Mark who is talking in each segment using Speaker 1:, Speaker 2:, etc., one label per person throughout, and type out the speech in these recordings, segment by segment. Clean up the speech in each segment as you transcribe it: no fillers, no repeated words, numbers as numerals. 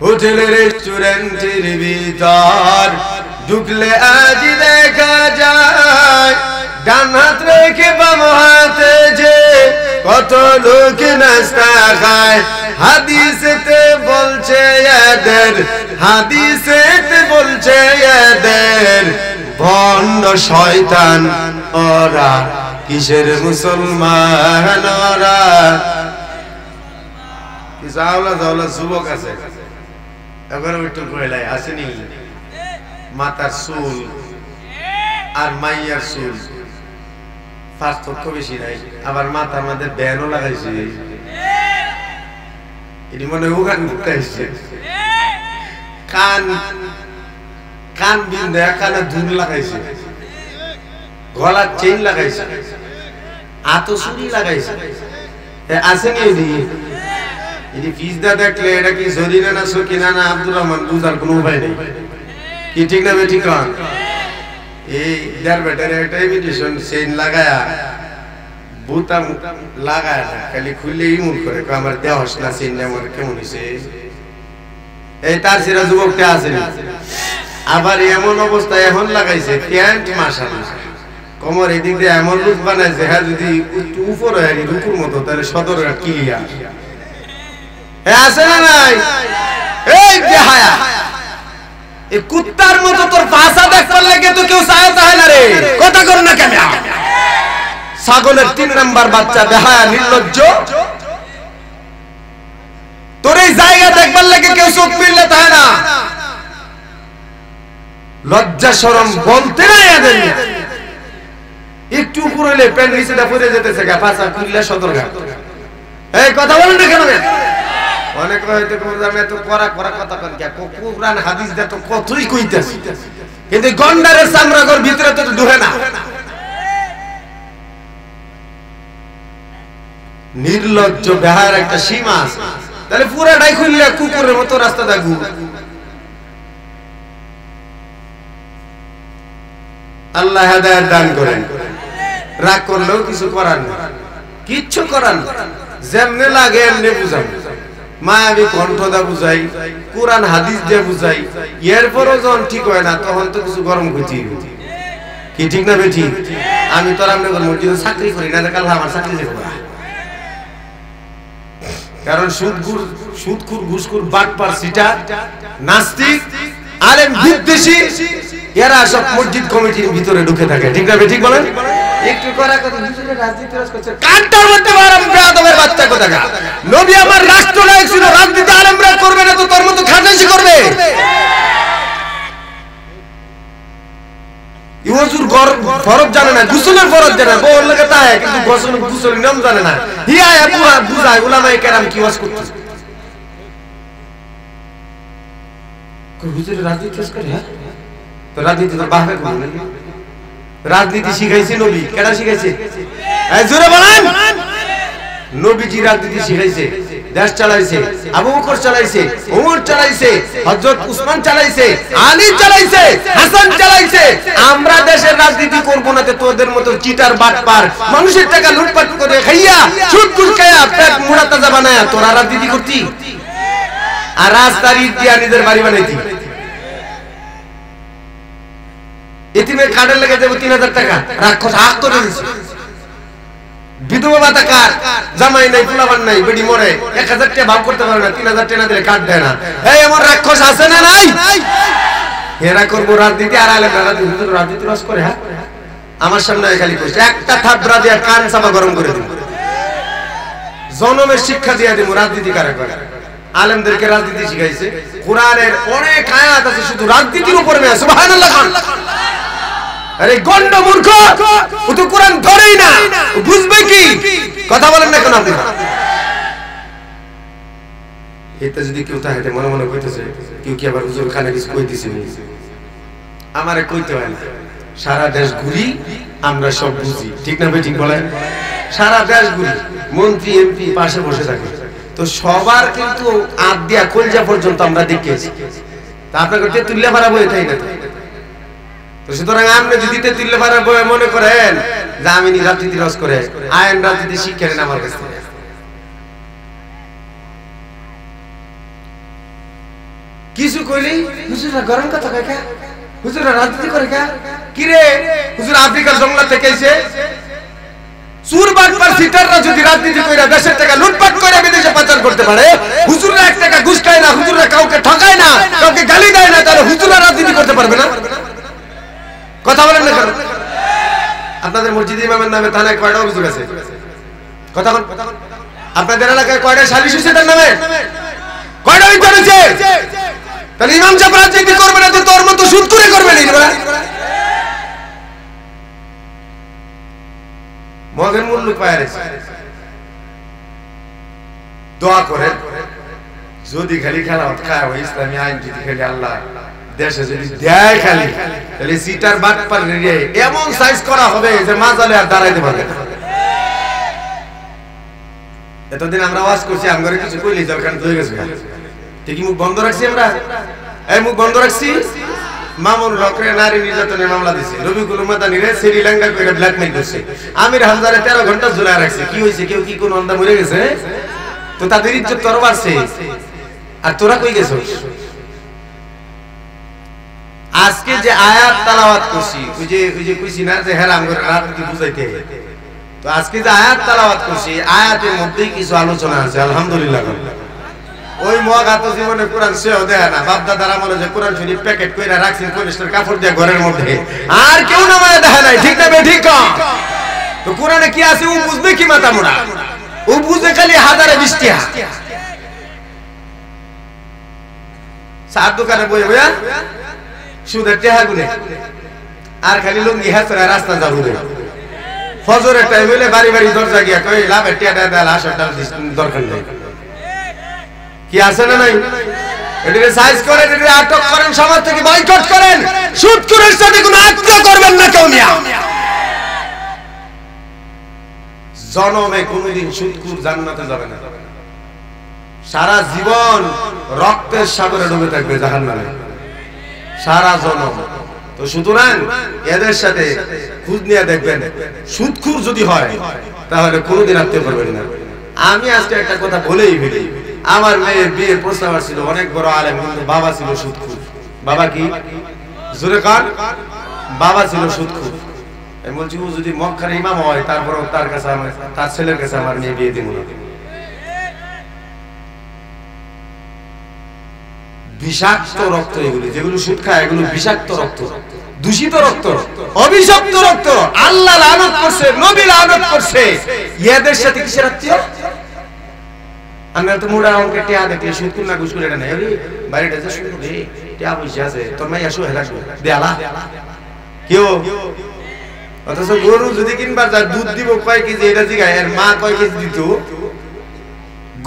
Speaker 1: হোটেলের রেস্টুরেন্টের ভিতর ঢুকলে আজ দেখা যায় ডান হাত রেখে বাম হাতে যে কত লোক নাস্তা খায়। হাদিসেতে বলছে এদের ভণ্ড শয়তান ওরা, কিসের মুসলমান ওরা। জাওলা যুবক আছে এবার একটু কইলাই আসেনি, মাথার চুল আর মাইয়ার চুল পার্থক্য বেশি নাই, আবার মাথার মধ্যে ব্যানও লাগাইছে, এটি মনে হয় উগান ঘুরতে আসছে। কান বিন্দা কানে ধুন লাগাইছে, গলার চেইন লাগাইছে, আতো চুরি লাগাইছে। আসেনি এটি ফিজদা দেখলে এটা কি জরিনা না সকিনা না আব্দুর রহমান বুঝার কোনো উপায় নেই। কি ঠিক না বেঠিক? এই দেড় বেটার একটা ইমিটেশন চেইন লাগায়া বুতাম লাগায় না, খালি খুললে ইমুল করে আমার দেওয়াস না চেইন আমার কেমন হয়েছে। এই তার সেরা যুবকটা আছে, আবার এমন অবস্থা এখন লাগাইছে প্যান্ট মাশাআল্লাহ কোমর এদিক দিয়ে এমন লুক বানাইছে, হ্যাঁ যদি উপরে রুকুর মতো তাহলে সদর ক্লিয়ার আছে না নাই? এই বেহায়া এই কুত্তার মতো তোর ভাষা দেখবার লাগে তো কেউ চায় না রে, কথা কর না কেন? ছাগলের 3 নাম্বার বাচ্চা, বেহায়া নির্লজ্জ, তোর এই জায়গা দেখবার লাগে কেউ চোখ মিললে তাই না, লজ্জা শরম বলতে নাই এদের। একটু উপরে হলে প্যান্ট নিচেটা পরে যেতেছে গা, পাছা খুললে সদরঘাট। এই কথা বলেন না কেন? অনেক হয়তো এত করা কথা কন কে, কুরআন হাদিস দে তো কতই কইতাছি, কিন্তু গন্ডারের চামড়াগর ভিতরে তো ঢুকে না। নির্লজ্জ বেহার একটা সীমা আছে, তাহলে পুরাটাই খুললে কুকুরের মতো রাস্তা দেখু। আল্লাহ হেদায়েত দান করেন। রাগ করলেও কিছু করার না, কিচ্ছু করার না, যেমনে লাগে এমনি বুঝাই, মায়াবী কণ্ঠদা বুঝাই, কোরআন হাদিস দিয়ে বুঝাই, এরপরও যখন ঠিক হয় না তখন তো কিছু গরম করছি। কি ঠিক না বেঠিক? আমি তো রামনগর মসজিদে চাকরি করি না, কাল আমার চাকরি দেবো না, কারণ সুদখুর ঘুষখুর বাটপার সিটা নাস্তিক আলেম বিদ্বেষী এরা সব মসজিদ কমিটির ভিতরে ঢুকে থাকে। ঠিক না বেঠিক বলেন? একটু করা কথা দুজনে রাজনীতি করছে, কান্টার মধ্যে মারাম বেয়াদবের বাচ্চা কোথাকা। নবী আমার রাষ্ট্রনায়ক ছিল, রাজনীতি আলেমরা করবে না তো তোর মতো খাটাইছি করবে। ইওজুর ফরজ জানে না, গোসলের ফরজ জানে না, বউর লাগে তাই কিন্তু গোসলের নিয়ম জানে না। হিয়া পুরা বুঝায় উলামায়ে কেরাম কি ওয়াজ করতেছে। হুজুর রাজনীতি করে, হ্যাঁ তো রাজনীতি তোর বাপে করে না, রাজনীতি শিখাইছে নবী। কেডা শিখাইছে? এই জোরে বলেন। নবীজি রাজনীতি শিখাইছে, দেশ চালাইছে, আবু বকর চালাইছে, ওমর চালাইছে, হযরত উসমান চালাইছে, আলী চালাইছে, হাসান চালাইছে। আমরা দেশের রাজনীতি করব না তো তোদের মতো চিটার বাটপার মানুষের টাকা লুটপাট করে খাইয়া সুদ ঘুষ খাইয়া পেট মুড়া তাজা বানায়া তোরা রাজনীতি করতি, আর রাস্তার ইট দিয়া নিজের বাড়ি বানাইতি। এতিমের কার্ডের লেগে দেব 3000 টাকা, রাক্ষস হাত ধরে দিছে। বিধবা ভাতা কার, জামাই নাই, পোলাপান নাই, বেডি মরে 1000 টাকা ভাগ করতে পারে না, 3000 টাকা দিলে কার্ড দেয় না। এই এমন রাক্ষস আছে না নাই? এরা করব রাজনীতি, আর আলেম রাজনীতি রস করে। হ্যাঁ আমার সামনে খালি কইছে, একটা থাবড়া দিয়া কান চাপা গরম করে দিব, জনমের শিক্ষা দিয়া দিব রাজনীতি কারে করে। আলেমদেরকে রাজনীতি শিখাইছে, কোরআনের অনেক আয়াত আছে শুধু রাজনীতির উপরে না। সুবহানাল্লাহ। আরে গন্ড মূর্খ, ও তো কোরআন ধরেই না, বুঝবে কি? কথা বলেন না কেন আপনি? এটা যদি কেউ তাহলে মনে মনে কইতেছে কেউ কি আবার হুজুর খানে কিছু কই দিছে, আমারে কইতে হয় না। সারা দেশ ঘুরি, আমরা সব বুঝি। ঠিক না বেঠিক বলেন? সারা দেশ ঘুরি, মন্ত্রী এমপি পাশে বসে থাকে, তো সবার কিন্তু আদ দিয়া কলজা পর্যন্ত আমরা দেখেছি। তা আপনাকে তুললে পারাবো এটাই না। তো সুতরাং আপনি যদি তুললে পারাবো মনে করেন যে আমি রাজনীতি রস করে আইন রাজনীতি শিক্ষা নেন আমার কাছে। কিছু কইলেই হুজুরা গরম কথা কয় কা, হুজুরা রাজনীতি করে কা, কি রে হুজুর আফ্রিকার জঙ্গল থেকে এসে চুর বাটপার সিটাররা যদি রাজনীতি কইরা দেশের টাকা লুটপাট করে বিদেশে পাচার করতে পারে, হুজুররা 1 টাকা ঘুষ খায় না, হুজুররা কাউকে ঠকায় না, কাউকে গালি দেয় না, তাহলে হুজুররা রাজনীতি করতে পারবে না? কথা বলেন না কেন? আপনাদের মসজিদ ইমামের নামে থানায় কয়টা অভিযোগ আছে? কথা বল। আপনাদের এলাকায় কয়টা সালিশ হইছে তার নামে? কয়টা অভিযোগ আছে? তাহলে ইমাম সাহেব রাজনীতি করবে না তো তোর মতো সুদ করে করবে না? মগের মূল্য পায় রে। দোয়া করে যদি খালি খেলাওয়াত খায় ওই ইসলামী আইন যদি খালি আল্লাহ দেশে যদি দেয় খালি, তাহলে সিটার বাটপার নিয়ে এমন সাইজ করা হবে যে মাজালে আর দাঁড়াইতে পারবে না। এতদিন আমরা ওয়াজ করছি, আমরা কিছু কইলি দরকার হয়ে গেছে, ঠিকই মুখ বন্ধ রাখছি আমরা। এই মুখ বন্ধ রাখছি। মামুন হকরে নারী নির্যাতনের মামলা দিছে, রবিকুল মাদানিরে শ্রীলঙ্কা করে ব্ল্যাকমেইল করছে, আমির হামজারে 13 ঘন্টা ঝুলায় রাখছে। কি হইছে? কেউ কি কোন অন্ধা মরে গেছে? তো তাদের ইজ্জত তোর বাড়ছে, আর তোরা কই গেছস? আজকে যে আয়াত তেলাওয়াত করছি, ওই যে কইছি না যে হেরাম করে রাজনীতি বুঝাইতে, তো আজকে যে আয়াত তেলাওয়াত করছি আয়াতের মধ্যেই কিছু আলোচনা আছে। আলহামদুলিল্লাহ। ওই মগাত জীবনে কোরআন সেও দেয় না, বাপ দাদার আমলে যে কোরআন শরীফ প্যাকেট কইরা রাখছেন পলিস্টার কাপড় দিয়ে ঘরের মধ্যে, আর কেউ নামায় দেখে নাই। ঠিক না বেঠিক? তো কোরআনে কি আছে ও বুঝবে কি মাথা মোড়া? ও বুঝে খালি হাজারে 20 টাকা সার দোকানে বই বইয়া সুদের টাকা গুনে, আর খালি লুঙ্গি হাতরা রাস্তা যাবো। ফজরের টাইম হইলে বাড়ি বাড়ি দরজা গিয়া কই লাভের টাকা দেয়, আসর দরকার নেই। কি আছে না নাই? এটাকে সাইজ করেন, এটাকে আটক করেন, সমাজ থেকে বয়কট করেন। সুদখোরের সাথে কোনো আত্মীয় করবেন না কেউ মিয়া। জনমে কোনোদিন সুদখোর জান্নাতে যাবে না, সারা জীবন রক্তের সাগরে ডুবে থাকবে জাহান্নামে সারা জনম। তো সুতরাং এদের সাথে খোঁজ নিয়ে দেখবেন, সুদখোর যদি হয় তাহলে কোনোদিন আত্মীয় করবেন না। আমি আজকে একটা কথা বলেই ফেলি, আমার মেয়ের বিয়ের প্রস্তাব ছিল, অনেক বড় আলেম, কিন্তু বাবা ছিল সুদখোর। বাবা কি? জোরে কান। বাবা ছিল সুদখোর। আমি বলছি ও যদি মক্কার ইমাম হয় তারপর তার কাছে তার ছেলের কাছে আমার মেয়ে বিয়ে দিব না। বিষাক্ত রক্ত এগুলি, যেগুলো সুদ খায় এগুলো বিষাক্ত রক্ত, দূষিত রক্ত, অভিশপ্ত রক্ত। আল্লাহ লানত করছে, নবী লানত করছে। এদের সাথে কিসের আত্মীয়? আমরা তো মোড়া অঙ্কে টিয়া দেখলে সুদ না ঘুষ করে না, বাড়িটা যে শুরু রে টিয়া পয়সা আছে তোর মাইয়া শো হেলা দেয়ালা কেউ। অথচ গরু যদি কিনবার যায় দুধ দিব কয় কেজি, এটা জিগায় এর মা কয় কেজি দিত।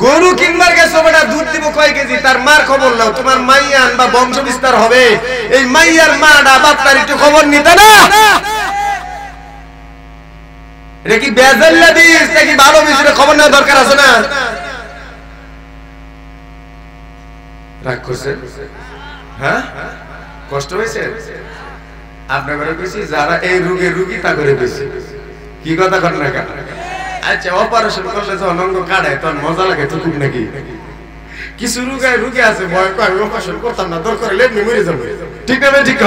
Speaker 1: গরু কিনবার গেছো বেটা, দুধ দিব কয় কেজি, তার মার খবর নাও। তোমার মাইয়া বা বংশ বিস্তার হবে, এই মাইয়ার মাটা বাপটার একটু খবর নিতে না। এটা কি বেজাল্লা দিস নাকি ভালো বিষয়ে খবর নেওয়া দরকার আছে না? রাগ করছে? হ্যাঁ, কষ্ট হয়েছে? আপনার ঘরে বেশি যারা এই রোগের রুগী তা করে বেশি কি কথা কর না কেন? আচ্ছা, অপারেশন করলে যখন অঙ্গ কাটায় তখন মজা লাগে টুকুক নাকি? কিছু রুগী আছে ভয় করে অপারেশন করতাম না, দরকার হলে এমনি মরে যাবে। ঠিক না? ঠিক।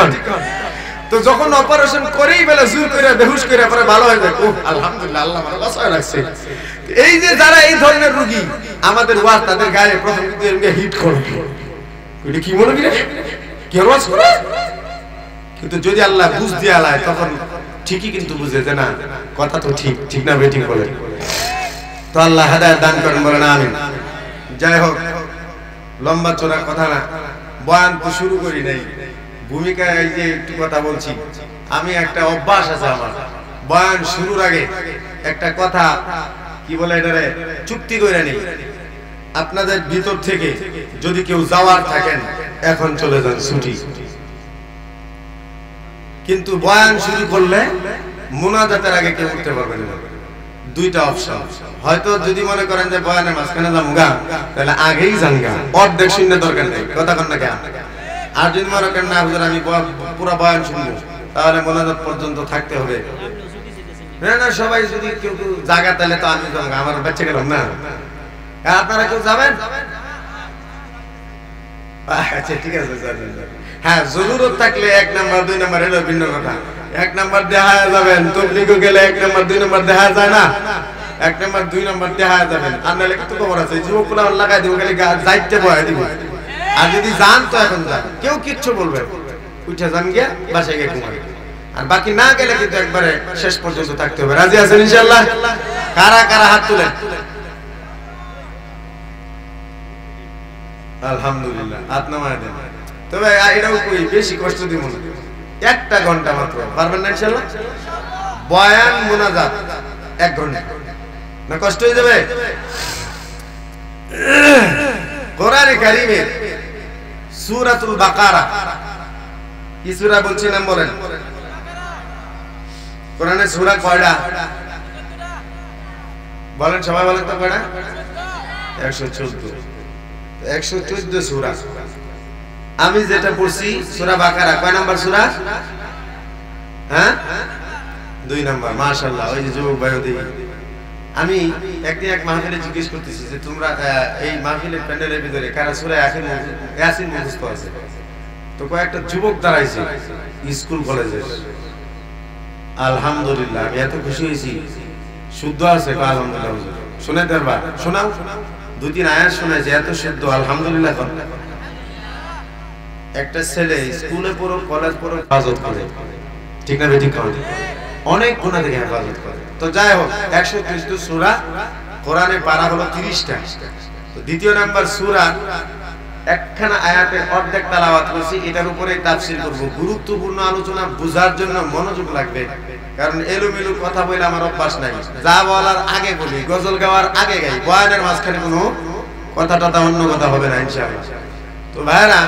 Speaker 1: তো যখন অপারেশন করেই বেলা জোর করে বেহুশ করে পরে ভালো হয়ে যায়, ওহ আলহামদুলিল্লাহ, আল্লাহ আমার বাঁচায় রাখছে। এই যে যারা এই ধরনের রোগী, আমাদের ওয়াজ তাদের গায়ে প্রথম হিট করে, এটা কি মনে করে কি ওয়াজ করে? কিন্তু যদি আল্লাহ বুঝ দিয়ে আলায় তখন ঠিকই কিন্তু বুঝে যে না কথা তো ঠিক। ঠিক না বেঠিক বলে? তো আল্লাহ হেদায়েত দান করেন, বলেন আমিন। যাই হোক, লম্বা চড়া কথা না, বয়ান তো শুরু করি নাই, ভূমিকায় এই যে একটু কথা বলছি। আমি একটা অভ্যাস আছে আমার, বয়ান শুরুর আগে একটা কথা কি বলে এটারে চুক্তি করে নেই। আপনাদের ভিতর থেকে যদি কেউ যাওয়ার থাকেন এখন চলে যান, ছুটি। কিন্তু বয়ান শুরু করলে মুনাজাতের আগে কেউ উঠতে পারবেন না। দুইটা অপশন, হয়তো যদি মনে করেন যে বয়ানের মাঝখানে যাবো গা, তাহলে আগেই যান গা, অর্ধেক শূন্য দরকার নেই, কথা কন না কেন? আর যদি মনে করেন না হুজুর আমি পুরো বয়ান শুনবো, তাহলে মুনাজাত পর্যন্ত থাকতে হবে। না সবাই যদি কেউ জায়গা, তাহলে তো আমি যাবো, আমার বাচ্চা গেলাম না। আপনারা কেউ যাবেন? আচ্ছা ঠিক আছে স্যার। হ্যাঁ জরুরত থাকলে 1 নাম্বার 2 নাম্বার এর ভিন্ন কথা। 1 নাম্বার দেখা যাবেন, তবলিগও গেলে 1 নাম্বার 2 নাম্বার দেখা যায় না। 1 নাম্বার 2 নাম্বার দেখা যাবেন। আর নালে কত খবর আছে, যুবকরা লাগাই দিব, খালি যাইতে বয় দিব। আর যদি যান তো এখন যান, কেউ কিচ্ছু বলবে, উঠে যান গিয়া বাসায় গিয়ে ঘুমাবেন। আর বাকি না গেলে কিন্তু একবারে শেষ পর্যন্ত থাকতে হবে। রাজি আছেন ইনশাআল্লাহ? কারা কারা হাত তুলেন? আলহামদুলিল্লাহ, হাত নামায় দেন। তবে এটাও কই বেশি কষ্ট দিব না, 1টা ঘন্টা মাত্র, পারবেন না ইনশাআল্লাহ? বয়ান মুনাজাত 1 ঘন্টা, না কষ্ট হয়ে যাবে? কোরআনে কারীমের সূরাতুল বাকারা, কি সূরা বলছি নাম বলেন? কোরআনে সূরা কয়টা বলেন, সবাই বলেন তো কয়টা? 114। 114 সূরা। আমি যেটা পড়ছি সূরা বাকারা, কয় নাম্বার সূরা? হ্যাঁ 2 নাম্বার। মাশাআল্লাহ। ওই যে যুবক ভাই ওদিকে, আমি একদিন এক মাহফিলে জিজ্ঞেস করতেছি যে তোমরা এই মাহফিলের প্যান্ডেলের ভিতরে কারা সূরা ইয়াসিন মুখস্থ আছে? তো কয়েকটা যুবক দাঁড়াইছে স্কুল কলেজের। আলহামদুলিল্লাহ, আমি এত খুশি হয়েছি। শুদ্ধ আছে? আলহামদুলিল্লাহ। শোনাতে পারবা? শোনাও। 2-3 আয়াত শোনাইছে, এত শুদ্ধ। আলহামদুলিল্লাহ। একটা ছেলে স্কুলে পড়ো, কলেজ পড়ো, হেফাজত করে, ঠিক না বেঠিক? অনেক গুনাহ থেকে হেফাজত করে। তো যাই হোক, 114 সূরা, কোরআনে পারা হলো 30টা। তো দ্বিতীয় নাম্বার সূরা, একখানা আয়াতের অর্ধেক তেলাওয়াত করছি, এটার উপরে তাফসীর করব। গুরুত্বপূর্ণ আলোচনা বোঝার জন্য মনোযোগ লাগবে, কারণ এলোমেলো কথা বলে আমার অভ্যাস নাই। যা বলার আগে বলি, গজল গাওয়ার আগে গাই, বয়ানের মাঝখানে কোনো কথাটা অন্য কথা হবে না ইনশাআল্লাহ। তো ভাইরা,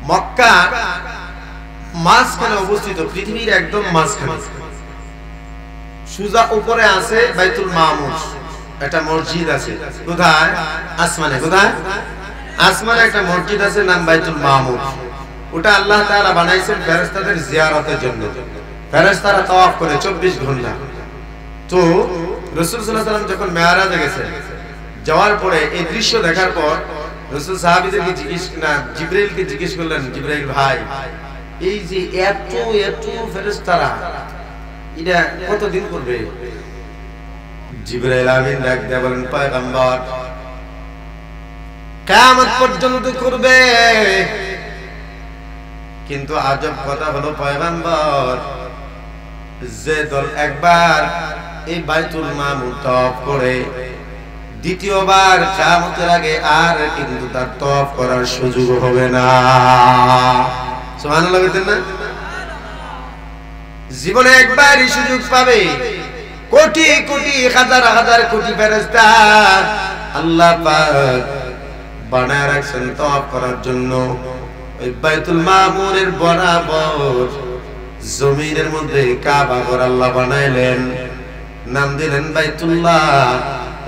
Speaker 1: মক্কা মাঝখানে অবস্থিত, পৃথিবীর একদম মাঝখানে। সুজা উপরে আছে বাইতুল মামুর, একটা মসজিদ আছে। কোথায়? আসমানে। কোথায়? আসমানে একটা মসজিদ আছে, নাম বাইতুল মামুর। ওটা আল্লাহ তাআলা বানাইছেন ফেরেশতাদের জিয়ারতের জন্য। ফেরেশতারা তাওয়াফ করে 24 ঘন্টা। তো রাসূল সাল্লাল্লাহু আলাইহি ওয়াসাল্লাম যখন মেরাজে গেছেন, যাওয়ার পরে এই দৃশ্য দেখার পর রাসূল সাহাবীদেরকে জিবরাইলকে জিজ্ঞেস করলেন, জিবরাইল ভাই, এই যে এত এত ফেরেশতারা, এটা কতদিন করবে? জিবরাইল আমিন ডাক দিয়ে বলেন, পয়গম্বর, কিয়ামত পর্যন্ত করবে। কিন্তু আজব কথা হলো পয়গম্বর, যে দল একবার এই বাইতুল মামুর তওয়াফ করে, দ্বিতীয়বার কিয়ামতের আগে আর কিন্তু তার তওয়াফ করার সুযোগ হবে না। সুবহানাল্লাহ বলতেন না? জীবনে একবারই সুযোগ পাবে। কোটি কোটি হাজার হাজার কোটি ফেরেশতা আল্লাহ পাক বানায় রাখছেন তওয়াফ করার জন্য। ওই বাইতুল মামুরের বরাবর জমিনের মধ্যে কাবা ঘর আল্লাহ বানাইলেন, নাম দিলেন বাইতুল্লাহ।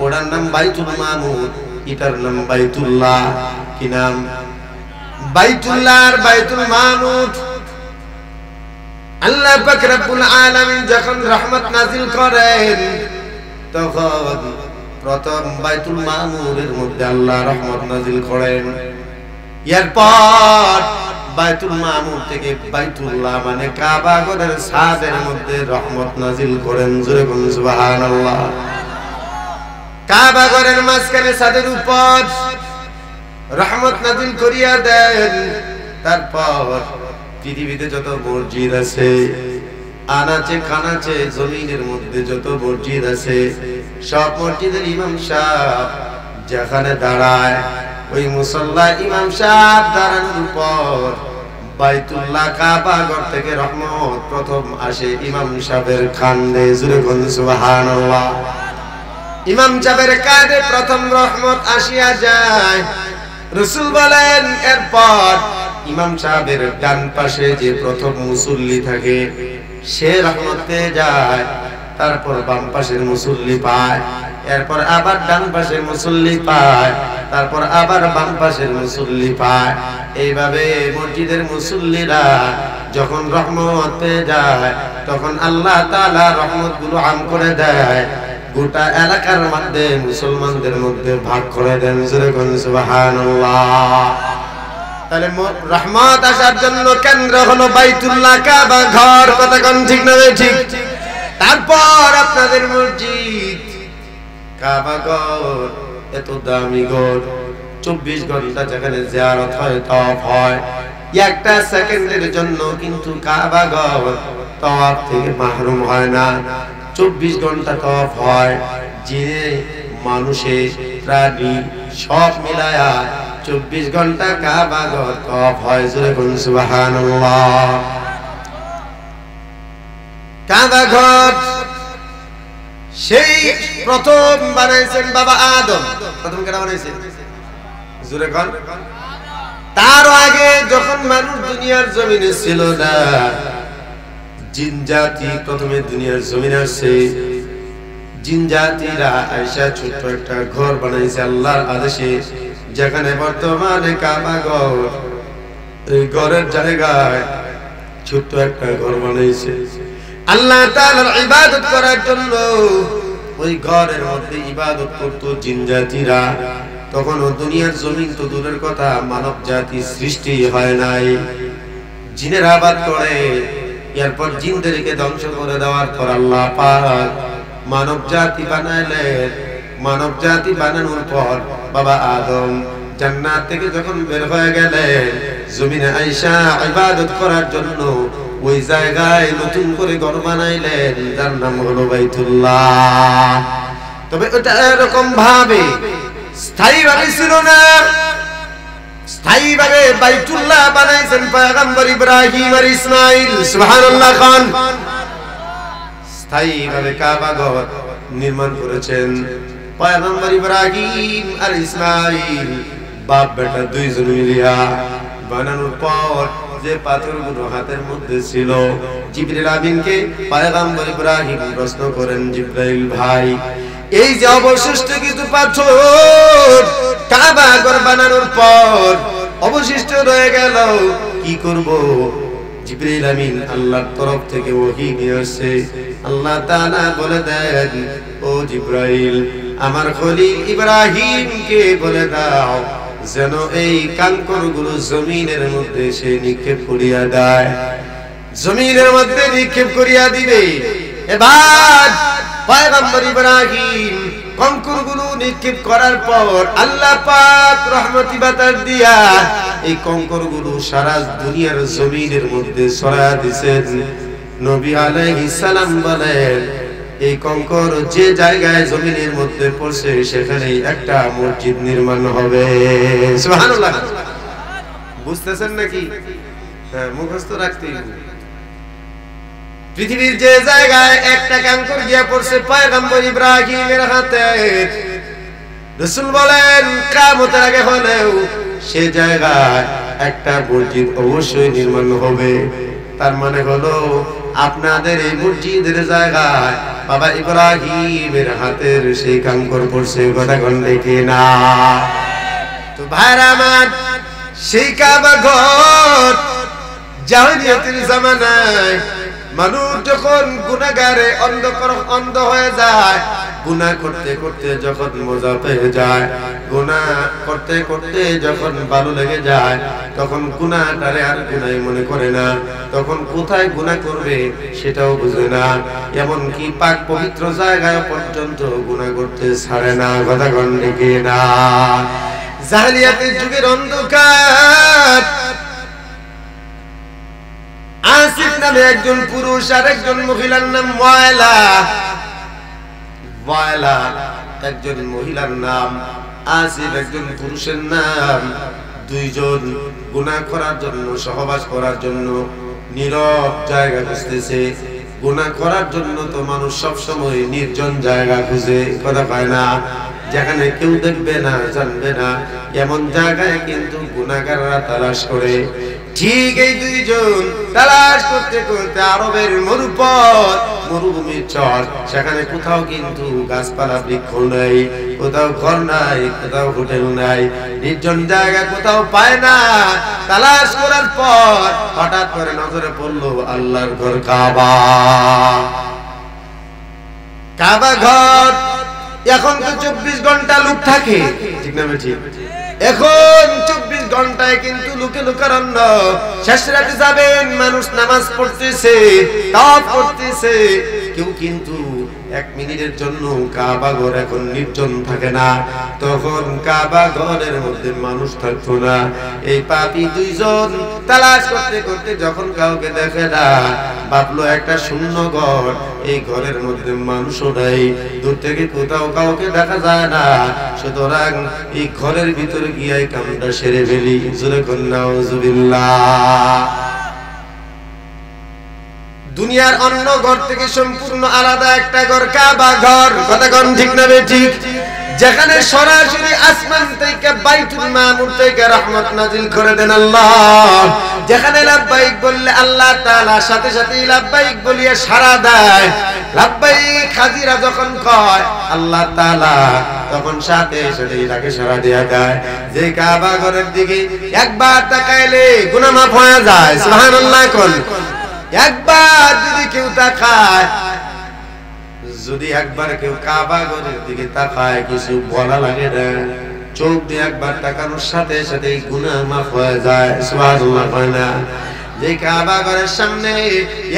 Speaker 1: ওটার নাম বাইতুল মামুর, এটার নাম বাইতুল্লাহ। কি নাম? বাইতুল্লাহ আর বাইতুল মামুর। আল্লাহ পাক রব্বুল আলামিন যখন রহমত নাযিল করেন, তখন প্রথম বাইতুল মামুরের মধ্যে আল্লাহ রহমত নাযিল করেন। এরপর বাইতুল মামুর থেকে বাইতুল্লাহ মানে কাবা ঘরের ছাদের মধ্যে রহমত নাযিল করেন। জোরে বলুন সুবহানাল্লাহ। কাবা ঘরের মাঝখানে ছাদের উপর রহমত নাযিল করিয়া দেন। তারপর পৃথিবীতে যত মসজিদ আছে, আনাচে কানাচে জমিনের মধ্যে যত মসজিদ আছে, সব মসজিদের ইমাম সাহেব যেখানে দাঁড়ায়, ওই মুসল্লা ইমাম সাহেব দাঁড়ানোর উপর বাইতুল্লাহ কাবা ঘর থেকে রহমত প্রথম আসে ইমাম সাহেবের কাঁধে। জোরে বলুন সুবহানাল্লাহ। ইমাম সাহেবের কাঁধে প্রথম রহমত আসিয়া যায়। রাসূল বলেন, এরপর ইমাম সাহেবের ডান পাশে যে প্রথম মুসল্লি থাকে সে রহমত পেয়ে যায়। তারপর বাম পাশের মুসল্লি পায়, এরপর আবার ডান পাশের মুসল্লি পায়, তারপর আবার বাম পাশের মুসল্লি পায়। এইভাবে মসজিদের মুসল্লিরা যখন রহমত পেয়ে যায়, তখন আল্লাহ তাআলা রহমতগুলো আম করে দেয়। গোটা এলাকার মধ্যে মুসলমানদের মধ্যে ভাগ করে দেন। জোরে কোন সুবহানাল্লাহ। তাহলে রহমত আসার জন্য কেন্দ্র হলো বাইতুল্লাহ, কাবা ঘর। কথা কোন ঠিক না ঠিক? তারপর আপনাদের মসজিদ, কাবা ঘর, এত দামি ঘর, 24 ঘন্টা যেখানে জিয়ারত হয়, তাওয়াফ হয়, একটা সেকেন্ডের জন্য কিন্তু কাবা ঘর তাওয়াফ থেকে মাহরুম হয় না। 24 ঘন্টা তাওয়াফ হয়। জিনে মানুষে প্রাণী সব মিলায়া 24 ঘন্টা কাবা ঘর তাওয়াফ হয়। জোরে বলুন সুবহানাল্লাহ। কাবা ঘর সেই প্রথম বানাইছেন বাবা আদম। প্রথম কেন বানাইছেন? জোরে কোন? তার আগে যখন মানুষ দুনিয়ার জমিনে ছিল না, জিন জাতি প্রথমে দুনিয়ার জমিনে আসছে। জিন জাতিরা আয়েশা ছোট্ট একটা ঘর বানাইছে আল্লাহর আদেশে, যেখানে বর্তমানে কাবা ঘর। এই ঘরের জায়গায় ছোট্ট একটা ঘর বানাইছে আল্লাহ তাআলার ইবাদত করার জন্য। ওই ঘরের মধ্যে ইবাদত করতো জিন জাতিরা। তখন দুনিয়ার জমিন তো দূরের কথা, মানব জাতি সৃষ্টি হয় নাই। জিনের আবাদ করে, এরপর জিনদেরকে ধ্বংস করে দেওয়ার পর আল্লাহ পাক মানব জাতি বানাইলেন। মানব জাতি বানানোর পর বাবা আদম জান্নাত থেকে যখন বের হয়ে গেলেন, জমিনে আয়েশা ইবাদত করার জন্য ওই জায়গায় নতুন করে ঘর বানাইলেন, যার নাম হলো বাইতুল্লাহ। তবে ওটা এরকম ভাবে স্থায়ীভাবে ছিল না। স্থায়ীভাবে বাইতুল্লাহ বানাইছেন পয়গম্বর ইব্রাহিম আর ইসমাঈল। সুবহানাল্লাহ খান। স্থায়ীভাবে কাবা ঘর নির্মাণ করেছেন পয়গম্বর ইব্রাহিম আর ইসমাঈল, বাপ বেটা দুইজন মিলিয়া। বানানোর পর যে পাথরগুলো হাতের মধ্যে ছিল, জিবরিল আমিনকে পয়গম্বর ইব্রাহিম প্রশ্ন করেন, জিবরাইল ভাই, এই যে অবশিষ্ট কিছু পাথর কাবা ঘর বানানোর পর অবশিষ্ট রয়ে গেল, কি করব? জিবরিল আমিন আল্লাহর তরফ থেকে ওহী নিয়ে আসে। আল্লাহ তাআলা বলে দেন, ও জিবরাইল, আমার খলিল ইব্রাহিমকে বলে দাও যেন এই কাঙ্করগুলো জমিনের মধ্যে সে নিক্ষেপ করিয়া দেয়। জমিনের মধ্যে নিক্ষেপ করিয়া দিবে। এবার পয়গম্বর ইব্রাহিম কঙ্করগুলো নিক্ষেপ করার পর আল্লাহ পাক রহমতি বাতাস দিয়া এই কঙ্করগুলো সারা দুনিয়ার জমিনের মধ্যে ছড়ায়া দিয়েছেন। নবী আলাইহিস সালাম বলেন, এই কঙ্কর যে জায়গায় জমিনের মধ্যে পড়ছে সেখানে একটা মসজিদ নির্মাণ হবে। সুবহানাল্লাহ। বুঝতেছেন নাকি? হ্যাঁ, মুখস্থ রাখতে হবে। পৃথিবীর যে জায়গায় একটা কাঙ্কর গিয়া পড়ছে পয়গম্বর ইব্রাহিমের হাতে, রাসূল বলেন কিয়ামতের আগে হলেও সে জায়গায় একটা মসজিদ অবশ্যই নির্মাণ হবে। তার মানে হলো আপনাদের এই মসজিদের জায়গায় বাবা ইব্রাহিমের হাতের সেই কাঙ্কর পড়ছে। কথা গন্ডে কিনা? তো ভাইরা আমার, সেই কাবা ঘর জাহেলিয়াতের জামানায় মানুষ যখন গুনাহগারে অন্ধ হয়ে যায়, গুনাহ করতে করতে যখন মজা পেয়ে যায়, গুনাহ করতে করতে যখন ভালো লেগে যায়, তখন গুনাহটারে আর গুনাহ মনে করে না। তখন কোথায় গুনাহ করবে সেটাও বুঝে না। এমনকি পাক পবিত্র জায়গায় পর্যন্ত গুনাহ করতে ছাড়ে না। কথা গন্ডে কিনা? জাহেলিয়াতের যুগের অন্ধকার। আসিফ নামে একজন পুরুষ আর একজন মহিলার নাম ওয়াইলা। ওয়াইলা একজন মহিলার নাম, আসিফ একজন পুরুষের নাম। দুইজন গুনাহ করার জন্য, সহবাস করার জন্য নীরব জায়গা খুঁজতেছে। গুনাহ করার জন্য তো মানুষ সব সময় নির্জন জায়গা খুঁজে। কথা কয় না? যেখানে কেউ দেখবে না, জানবে না, এমন জায়গায় কিন্তু গুনাহগাররা তালাশ করে। ঠিক এই দুইজন তালাশ করতে করতে আরবের মরুভূমির চর, সেখানে কোথাও কিন্তু গাছপালা বৃক্ষ নাই, কোথাও ঘর নাই, কোথাও হোটেল নাই, নির্জন জায়গা কোথাও পায় না। তালাশ করার পর হঠাৎ করে নজরে পড়লো আল্লাহর ঘর কাবা। কাবা ঘর এখন তো 24 ঘন্টা লোক থাকে, ঠিক না ঠিক? এখন 24 ঘন্টায় কিন্তু লোকে লোকারণ্য। শেষ রাতে যাবেন, মানুষ নামাজ পড়তেছে, তাওয়াফ করতেছে, কেউ কিন্তু 1 মিনিটের জন্য কাবা ঘর এখন নির্জন থাকে না। তখন কাবা ঘরের মধ্যে মানুষ থাকতো না। এই পাপী দুইজন তালাশ করতে করতে যখন কাউকে দেখে না, ভাবলো একটা শূন্য ঘর, এই ঘরের মধ্যে মানুষও নাই, দূর থেকে কোথাও কাউকে দেখা যায় না, সুতরাং এই ঘরের ভিতরে গিয়ে কামটা সেরে ফেলি। জোরে কন্যা নাউজুবিল্লাহ। দুনিয়ার অন্য ঘর থেকে সম্পূর্ণ আলাদা একটা ঘর কাবা ঘর। কথা কোন ঠিক না ঠিক? যেখানে সরাসরি আসমান থেকে বাইতুল মামুর থেকে রহমত নাজিল করে দেন আল্লাহ। যেখানে লাব্বাইক বললে আল্লাহ তাআলা সাথে সাথে লাব্বাইক বলিয়ে সাড়া দেয়। লাব্বাইক হাজিরা যখন কয় আল্লাহ তাআলা তখন সাথে সাথে তাকে সাড়া দেয়া দেয়। যে কাবা ঘরের দিকে একবার তাকাইলে গুনাহ মাফ হয়ে যায়। সুবহানাল্লাহ কোন। একবার যদি কেউ তাকায়, যদি একবার কেউ কাবা ঘরের দিকে তাকায়, কিছু বলা লাগে না, চোখ দিয়ে একবার তাকানোর সাথে সাথে গুনাহ মাফ হয়ে যায়। সুবহানাল্লাহ না? যে কাবা ঘরের সামনে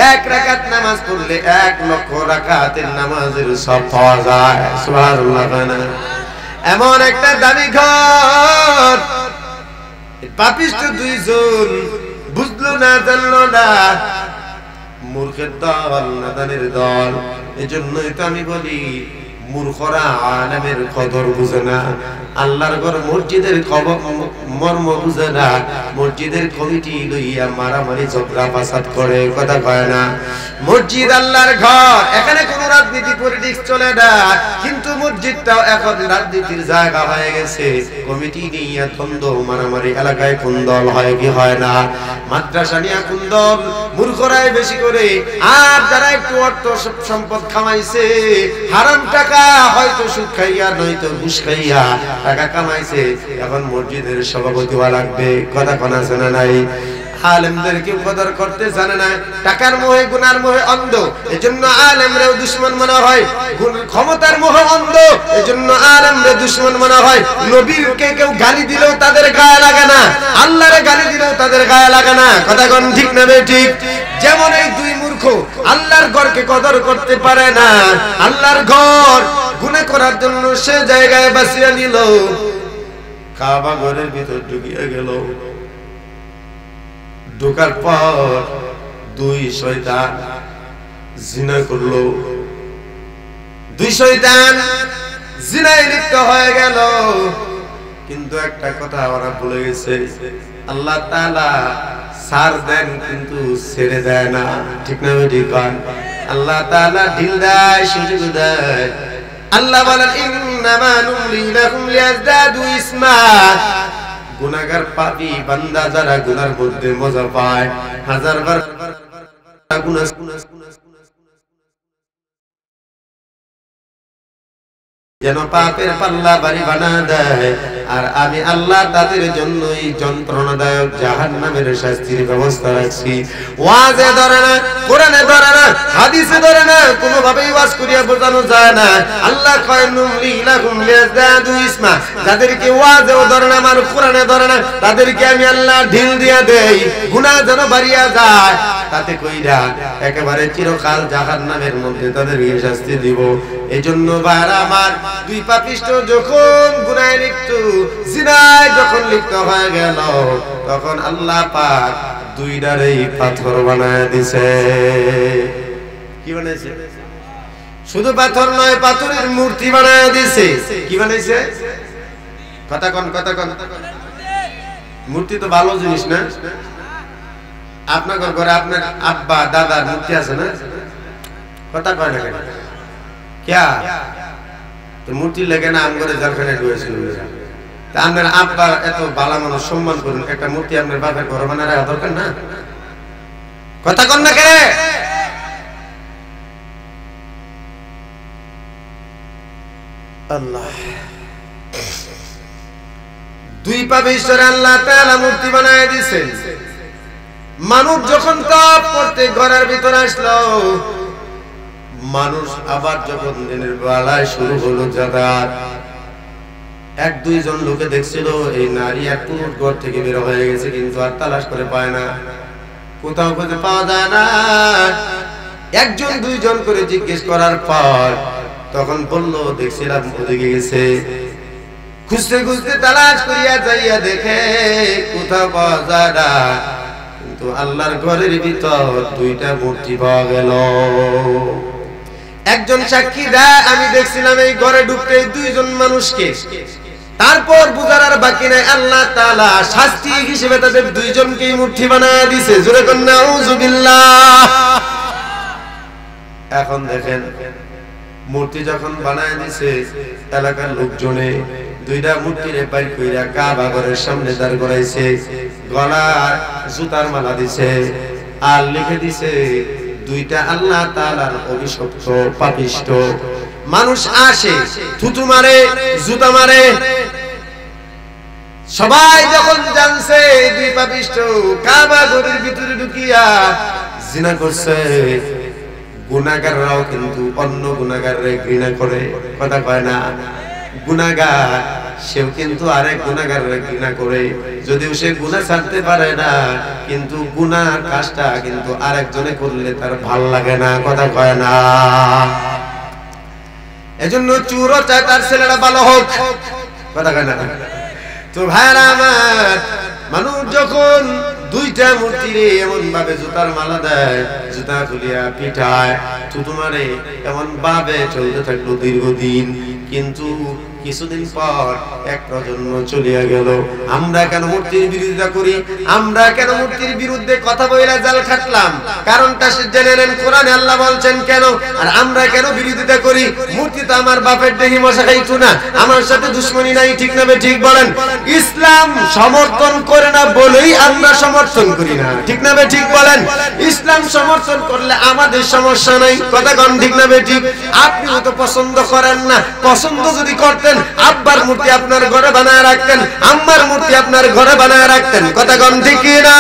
Speaker 1: 1 রাকাত নামাজ পড়লে 1 লক্ষ রাকাতের নামাজের সওয়াব পাওয়া যায়। সুবহানাল্লাহ না? এমন একটা দামি ঘর, পাপিষ্ঠ দুইজন বুঝলো না, জানলো না, মূর্খের দল, নাদানের দল। এজন্যই তো আমি বলি মূর্খরা আলেমের কদর বুঝে না, আল্লাহর ঘর মসজিদের মর্ম বুঝে না, মসজিদের কমিটি লইয়া মারামারি ঝগড়া ফাসাদ করে, কথা কয় না। মসজিদ আল্লাহর ঘর, এখানে কোনো রাজনীতি পলিটিক্স চলে না, কিন্তু মসজিদটাও এখন রাজনীতির জায়গা হয়ে গেছে। কমিটি নিয়ে দ্বন্দ্ব, মারামারি, এলাকায় কোন দল হয় কি হয় না, মাদ্রাসা নিয়ে কোন দল, মূর্খরাই বেশি করে। আর যারা একটু অর্থ সম্পদ কামাইছে, হারাম টাকা, হয়তো সুদ খাইয়া নয়তো ঘুষ খাইয়া টাকা কামাইছে, এখন মসজিদের সভাপতি হওয়া লাগবে, কথা কোনা জানা নাই। আলেমদেরকে কদর করতে জানে না, টাকার মোহে গুনার মোহে অন্ধ, এজন্য আলেমরাও দুশমন মনে হয়। ক্ষমতার মোহে অন্ধ, এজন্য আলেমরা দুশমন মনে হয়। নবীকে কেউ গালি দিলেও তাদের গায়ে লাগে না, আল্লাহরে গালি দিলেও তাদের গায়ে লাগে না, কথা কোন ঠিক না ঠিক? যেমন এই দুই মূর্খ আল্লাহর ঘরকে কদর করতে পারে না, আল্লাহর ঘর গুনাহ করার জন্য সে জায়গায় বাসিয়ে নিল, কাবা ঘরের ভিতর ঢুকিয়ে গেল। ঢোকার পর দুই শয়তান জিনা করলো, দুই শয়তান জিনায় লিপ্ত হয়ে গেল। কিন্তু একটা কথা ওরা ভুলে গেছে, আল্লাহ তাআলা ছাড় দেন কিন্তু ছেড়ে দেয় না, ঠিক না ঠিক? আল্লাহ তাআলা ঢিল দেয়, সুযোগ দেয়। আল্লাহ বলেন ইন্নামা নুমলি লাকুম লিয়াজদাদু ইসমা। গুনাহগার পাপী বান্দা যারা গুনার মধ্যে মজা পায়, হাজারবার গুনাহ যেন পাপের পাল্লা ভারী বানায় দেয়। আর আমি আল্লাহ তাদের জন্যই যন্ত্রণাদায়ক জাহান্নামের শাস্তির ব্যবস্থা রাখছি। ওয়াজে ধরে না, কোরআনে ধরে না, হাদিসে ধরে না, কোনো ভাবেই ওয়াজ করিয়া বোঝানো যায় না। আল্লাহ কয় নুমলি লাকুম লিয়াজদাদু ইসমা। যাদেরকে ওয়াজেও ধরে না, আমার কোরআনে ধরে না, তাদেরকে আমি আল্লাহ ঢিল দিয়া দেই, গুনাহ যেন বাড়িয়া যায়। তাতে কইরা একেবারে চিরকাল জাহান্নামের মধ্যে তাদেরকে শাস্তি দিব। এজন্য ভাইরা আমার, দুই পাপিষ্ঠ যখন গুনাহে লিপ্ত, জিনায় যখন লিপ্ত হয়ে গেল, তখন আল্লাহ পাক দুইটারই পাথর বানায় দিছে। কি বানাইছে? শুধু পাথর নয়, পাথরের মূর্তি বানায় দিছে। কি বানাইছে? কথা কোন, কথা কোন। মূর্তি তো ভালো জিনিস না? আপনার ঘরে আপনার আব্বা দাদার মূর্তি আছে না? কথা কয় না কেন? क्या तो मूर्ति लेके ना हम करे जरखाने ढुकेছিল তা আপনার আব্বা এত ভালো মানুষ সম্মান করুন, একটা মূর্তি আপনার বাবার ঘরে বানায় রাখা দরকার না? কথা কোন না কে? আল্লাহ দুই পাবে ঈশ্বর আল্লাহ তাআলা মূর্তি বানায় দিয়েছেন। মানুষ যখন তাপ করতে ঘরের ভিতর আসলো, মানুষ আবার যখন দিনের বেলায় শুরু হলো যাতায়াত, এক দুইজন লোকে দেখছিল এই নারী এক পুরুষ ঘর থেকে বের হয়ে গেছে, কিন্তু আর তালাশ করে পায় না, কোথাও খুঁজে পাওয়া যায় না। একজন দুইজন করে জিজ্ঞেস করার পর তখন বললো দেখছিলাম ওদিকে গেছে। খুঁজতে খুঁজতে তালাশ করিয়া যাইয়া দেখে কোথাও পাওয়া যায় না, কিন্তু আল্লাহর ঘরের ভিতর দুইটা মূর্তি পাওয়া গেল। একজন সাক্ষী দেয় আমি দেখছিলাম এই ঘরে ঢুকতে দুইজন মানুষকে। তারপর বুঝার আর বাকি নাই, আল্লাহ তাআলা শাস্তি হিসেবে তাদের দুইজনকেই মূর্তি বানায় দিয়েছে। জোরে কোন নাউযুবিল্লাহ। এখন দেখেন মূর্তি যখন বানায় দিয়েছে, এলাকার লোকজনে দুইটা মূর্তির বাইর কইরা কাবা ঘরের সামনে দাঁড় করাইছে, গলায় জুতার মালা দিছে, আর লিখে দিছে দুইটা আল্লাহ তাআলার অভিশপ্ত পাপিষ্ঠ। মানুষ আসে, থুতু মারে, জুতা মারে। সবাই যখন জানছে দুই পাপিষ্ঠ কাবা ঘরের ভিতরে ঢুকিয়া জিনা করছে, গুনাহগাররাও কিন্তু অন্য গুনাহগাররে ঘৃণা করে, কথা কয় না। গুনাহগার সেও কিন্তু আরেক গুনাহগাররে ঘৃণা করে, যদিও সে গুনাহ ছাড়তে পারে না, কিন্তু গুনার কাজটা কিন্তু আরেকজনে করলে তার ভাল লাগে না, কথা কয় না। এজন্য চুরও চায় তার ছেলেরা ভালো হোক, কথা কয় না। তো ভাইরা আমার, মানুষ যখন দুইটা মূর্তিরে এমন ভাবে জুতার মালা দেয়, জুতা খুলিয়া পিঠায়, থুতু মারে, এমন ভাবে চলতে থাকলো দীর্ঘদিন। কিন্তু কিছুদিন পর এক প্রজন্ম চলিয়া গেল। আমরা কেন মূর্তির বিরোধিতা করি? আমরা কেন মূর্তির বিরুদ্ধে কথা বইলা জাল খাটলাম? কারণটা জেনে নেন, কোরআনে আল্লাহ বলছেন কেন। আর আমরা কেন বিরোধিতা করি? মূর্তি তো আমার বাপের দেহি মশা খাইতো না, আমার সাথে দুশ্মনী নাই, ঠিক না ঠিক বলেন? ইসলাম সমর্থন করে না বলেই আমরা সমর্থন করি না, ঠিক না ঠিক বলেন? ইসলাম সমর্থন করলে আমাদের সমস্যা নাই, কথা কন ঠিক না ঠিক? আপনিও তো পছন্দ করেন না, পছন্দ যদি করতেন আব্বার মূর্তি আপনার ঘরে বানায় রাখতেন, আম্মার মূর্তি আপনার ঘরে বানায় রাখতেন, কথা কন ঠিক না?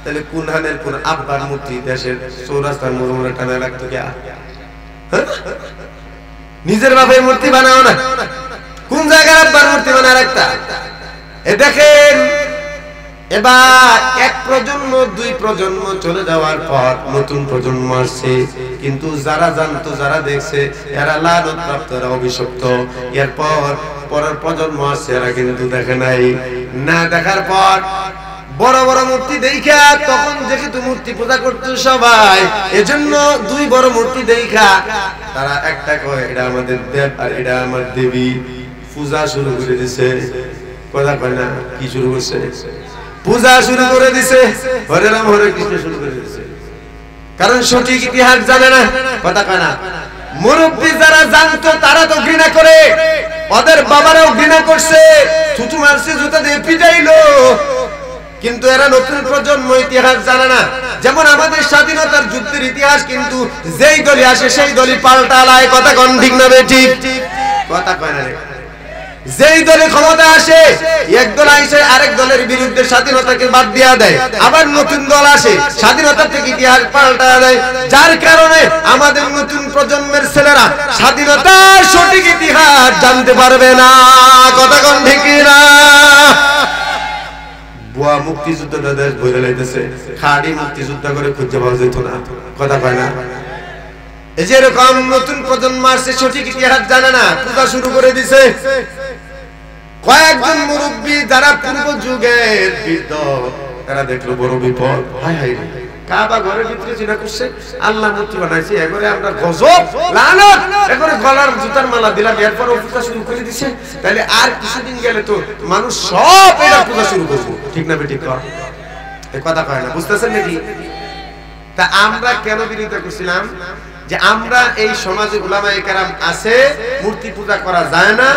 Speaker 1: তাহলে কোন হানের কোন আব্বার মূর্তি দেশের চৌরাস্তার মোড়ে টানা রাখতো কে? নিজের বাপের মূর্তি বানাও না, কোন জায়গায় আব্বার মূর্তি বানায় রাখতা? এ দেখেন, এবার এক প্রজন্ম দুই প্রজন্ম চলে যাওয়ার পর নতুন প্রজন্ম আসছে, কিন্তু যারা জানতো, যারা দেখছে, এরা লানত প্রাপ্ত, এরা অভিশপ্ত। এরপর পরের প্রজন্ম আসছে, এরা কিন্তু দেখে নাই। না দেখার পর বড় বড় মূর্তি দেখা তখন যেহেতু মূর্তি পূজা করতো সবাই, এজন্য দুই বড় মূর্তি দেখা তারা একটা কয় এটা আমাদের দেব আর এটা আমার দেবী, পূজা শুরু করে দিছে, কথা কয় না? কি শুরু করছে? পূজা শুরু করে দিছে, হরে রাম হরে কৃষ্ণ শুরু করে দিছে। কারণ সঠিক ইতিহাস জানে না, কথা কয় না? মুরব্বি যারা জানতো তারা তো ঘৃণা করে, ওদের বাবারাও ঘৃণা করছে, থুতু মারছে, জুতা দিয়ে পিটাইলো। কিন্তু এরা নতুন প্রজন্ম ইতিহাস জানে না। যেমন আমাদের স্বাধীনতার যুদ্ধের ইতিহাস কিন্তু যেই দলই আসে সেই দলই পাল্টালায়, কথা কন ঠিক না ঠিক? কথা কয় না? যেই দলে ক্ষমতা আসে, এক দল আসে আরেক দলের বিরুদ্ধে স্বাধীনতাকে বাদ দিয়া দেয়, আবার নতুন দল আসে স্বাধীনতা থেকে ইতিহাস পাল্টা দেয়। যার কারণে আমাদের নতুন প্রজন্মের ছেলেরা স্বাধীনতার সঠিক ইতিহাস জানতে পারবে না, কথা কোন ঠিক না? বুয়া মুক্তিযুদ্ধটা দেশ বইরে লাইতেছে, খাড়ি মুক্তিযুদ্ধ করে খুঁজে পাওয়া যেত না, কথা কয় না? এই যে এরকম নতুন প্রজন্ম আসছে, সঠিক ইতিহাস জানে না, পূজা শুরু করে দিছে। কয়েকজন মুরব্বী যারা পূর্ব যুগের বৃদ্ধ, তারা দেখলো বড় বিপদ, হায় হায় কাবা ঘরের ভিতরে জিনা করছে, আল্লাহ মূর্তি বানাইছে, এবারে আমরা গজব লানত, এবারে গলার জুতার মালা দিলাম, এরপর পূজা শুরু করে দিছে। তাহলে আর কিছুদিন গেলে তো মানুষ সব এটা পূজা শুরু করবো, ঠিক না ঠিক? এই কথা কয় না, বুঝতেছেন নাকি? তা আমরা কেন বিরোধিতা করছিলাম? যে আমরা এই সমাজে উলামায়ে কেরাম আছে, মূর্তি পূজা করা যায় না,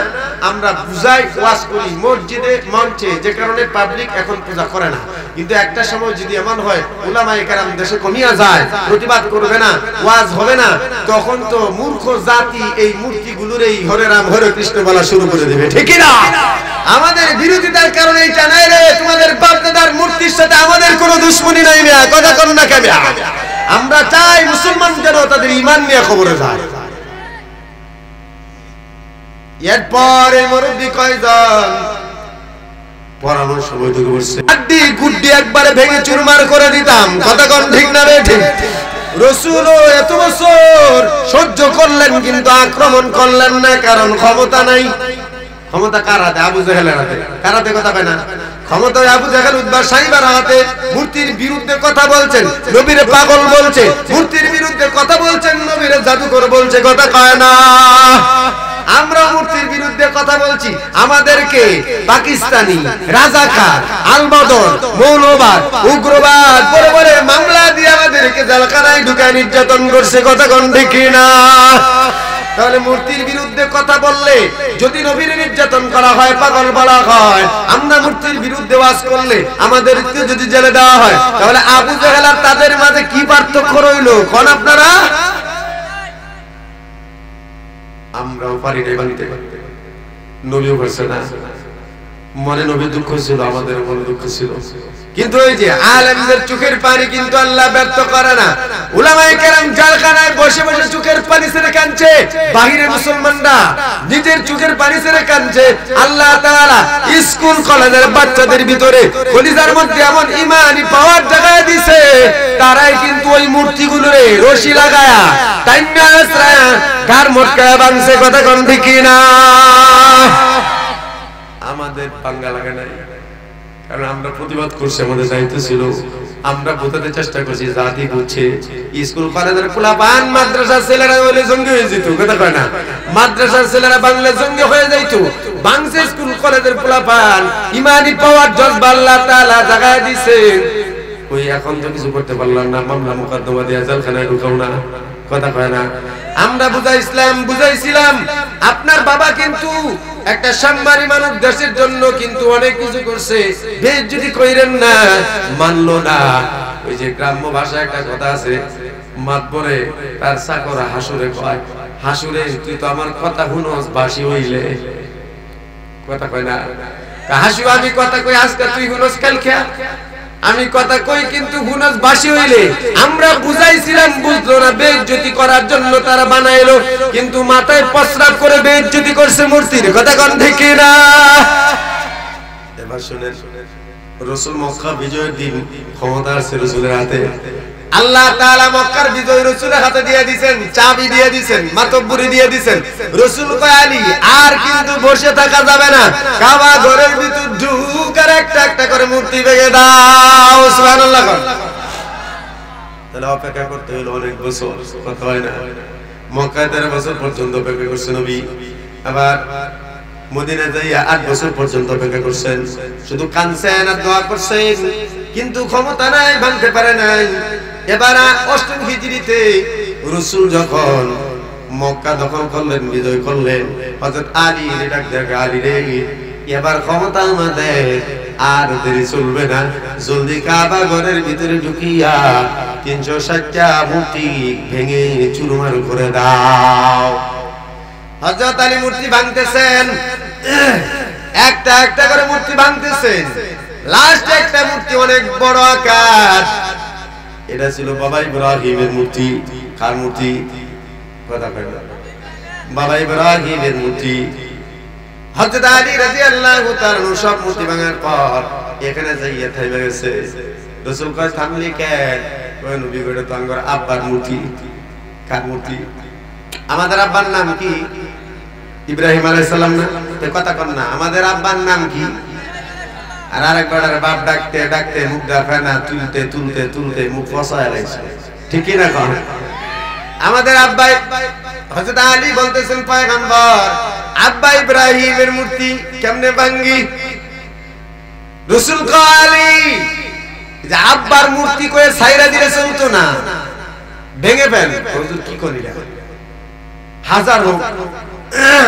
Speaker 1: আমরা বুঝাই, ওয়াজ করি মসজিদে মঞ্চে, যে কারণে পাবলিক এখন পূজা করে না। কিন্তু একটা সময় যদি এমন হয় উলামায়ে কেরাম দেশে কমিয়া যায়, প্রতিবাদ করবে না, ওয়াজ হবে না, তখন তো মূর্খ জাতি এই মূর্তিগুলোর এই হরে রাম হরে কৃষ্ণ বলা শুরু করে দেবে, ঠিক না? আমাদের বিরোধিতার কারণে এটা নাই রে, তোমাদের বাপ দাদার মূর্তির সাথে আমাদের কোনো দুশ্মনী নাই, কথা কর না কেন? আমরা চাই মুসলমান যেন তাদের ঈমান নিয়ে কবরে যায়। এরপরে মুরব্বি কয়জন পরামর্শ বৈঠকে বসছে, আড্ডি গুড্ডি একবারে ভেঙে চুরমার করে দিতাম। কথা কোন ঠিক না রে ঠিক? রাসূলও এত বছর সহ্য করলেন কিন্তু আক্রমণ করলেন না, কারণ ক্ষমতা নাই। ক্ষমতা কার হাতে? আবু জেহেলের হাতে। কার হাতে? কথা কয় না। ক্ষমতা আবু জেহেল উদ্বার সাইবার হাতে। মূর্তির বিরুদ্ধে কথা বলছেন, নবীরে পাগল বলছে, মূর্তির বিরুদ্ধে কথা বলছেন, নবীরে জাদুকর বলছে। কথা কয় না। আমরা মূর্তির বিরুদ্ধে কথা বলছি, আমাদেরকে পাকিস্তানি, রাজাকার, আলবদর, মৌলবাদ, উগ্রবাদ বলে বলে মামলা দিয়ে আমাদেরকে জেলখানায় ঢুকায় নির্যাতন করছে। কথা কোন ঠিক না? তাহলে মূর্তির বিরুদ্ধে কথা বললে যদি নবীর নির্যাতন করা হয়, পাগল বলা হয়, আমরা মূর্তির বিরুদ্ধে ওয়াজ করলে আমাদেরকে যদি জেলে দেওয়া হয়, তাহলে আবু জেহেল আর তাদের মাঝে কি পার্থক্য রইল কোন আপনারা? আমরাও পারি না বানিতে, নবীও পারছে না। মনে নবী দুঃখ ছিল, আমাদের মনে দুঃখ ছিল, কিন্তু ওই যে আলেমদের চোখের পানি কিন্তু আল্লাহ ব্যর্থ করে না। উলামায়ে কেরাম জেলখানায় বসে বসে চোখের পানি ছেড়ে কাঁদছে, বাহিরে মুসলমানরা নিজের চোখের পানি ছেড়ে কাঁদছে। আল্লাহ তাআলা স্কুল কলেজের বাচ্চাদের ভিতরে কলিজার মধ্যে এমন ঈমানি পাওয়ার জায়গা দিয়েছে, তারাই কিন্তু ওই মূর্তিগুলোরে রশি লাগায়া টাইনা আসরায়া গার মটকায়া ভাঙছে। কথা কোন ঠিক না? আমাদের পাঙ্গা লাগে নাই, কারণ আমরা প্রতিবাদ করছি, আমাদের দায়িত্ব ছিল। আমরা বোঝাতে চেষ্টা করছি, জাতি বুঝছে। স্কুল কলেজের পোলাপান মাদ্রাসার ছেলেরা বলে জঙ্গি হয়ে যেত। কথা কয় না? মাদ্রাসার ছেলেরা বাংলা জঙ্গি হয়ে যাইত। বাংসে স্কুল কলেজের পোলাপান ঈমানি পাওয়ার জজবা আল্লাহ তাআলা জাগায় দিয়েছেন। ওই এখন তো কিছু করতে পারলাম না, মামলা মোকদ্দমা দিয়ে জেলখানায় ঢুকাও না। কথা কয় না? আমরা বুঝাইছিলাম আপনার বাবা কিন্তু একটা সম্মানী মানুষ, দেশের জন্য কিন্তু অনেক কিছু করছে, বেইজ্জতি কইরেন না। মানলো না। ওই যে গ্রাম্য ভাষায় একটা কথা আছে, মাতবরে তার চাকরা হাসুরে কয়, হাসুরে তুই তো আমার কথা শুনস বাসি হইলে। কথা কয় না? হাসু আমি কথা কই আজকে তুই শুনস কালকে আমি কথা কই, কিন্তু হুনস বাসি হইলে। আমরা বুঝাইছিলাম, বুঝলো না, বেইজ্জতি করার জন্য তারা বানাইলো, কিন্তু মাথায় প্রস্রাব করে বেইজ্জতি করছে মূর্তির। কথা কোন ঠিক না? এবার শুনেন, রাসূল মক্কা বিজয়ের দিন ক্ষমতা আছে রাসূলের হাতে। আল্লাহ তাআলা মক্কার বিজয় রাসূলের হাতে দিয়ে দিবেন, চাবি দিয়ে দিবেন, মাতব্বরি দিয়ে দিবেন। রাসূল কয় আলী আর কিন্তু বসে থাকা যাবে না, কাবা ঘরের ভিতর ঢুকার একটা একটা করে মূর্তি ভেঙে দাও। সুবহানাল্লাহ। তাহলে অপেক্ষা করতে হলো অনেক বছর। কথা হয় না? মক্কায় 13 বছর পর্যন্ত অপেক্ষা করছেন নবী, আবার মদিনা যাইয়া 8 বছর পর্যন্ত অপেক্ষা করছেন। শুধু কাঁদছেন আর দোয়া করছেন, কিন্তু ক্ষমতা নাই, ভাঙতে পারে নাই। এবার 8ম হিজরিতে রাসূল যখন মক্কা দখল করলেন, বিজয় করলেন, হযরত আলী ডাক দেয়, আলী রে এবার ক্ষমতা আমাদের, আর দেরি চলবে না, জলদি কাবা ঘরের ভিতরে ঢুকিয়া 360টা মূর্তি ভেঙে চুরমার করে দাও। হযরত আলী মূর্তি ভাঙতেছেন, একটা একটা করে মূর্তি ভাঙতেছেন। লাস্ট একটা মূর্তি অনেক বড় আকার, এটা ছিল বাবা ইব্রাহিমের মূর্তি। কার মূর্তি? কথা কয় না? বাবা ইব্রাহিমের মূর্তি। হযরত আলী রাদিয়াল্লাহু তাআলা সব মূর্তি ভাঙার পর এখানে যাইয়া থাইমা গেছে। রাসূল কয় থামলি কেন? ওই নবী গড়ে তো আমার আব্বার মূর্তি। কার মূর্তি? আমাদের আব্বার নাম কি? ইব্রাহিম আলাইহিস সালাম না? তো কথা কন না, আমাদের আব্বার নাম কি? আর আরেকবার বাপ ডাকতে ডাকতে মুখ দেখায় না, তুলতে তুলতে তুলতে মুখ ফসায় লাইছে। ঠিক কি না? কোন আমাদের আব্বা হযরত আলী বলতেছেন, পয়গম্বর আব্বা ইব্রাহিমের মূর্তি কেমনে ভাঙ্গি? রাসূল কয় আলী যে আব্বার মূর্তি কয়ে ছাইরা দিলে চলতো না, ভেঙে ফেল। হুজুর কি করিলা? হাজার হোক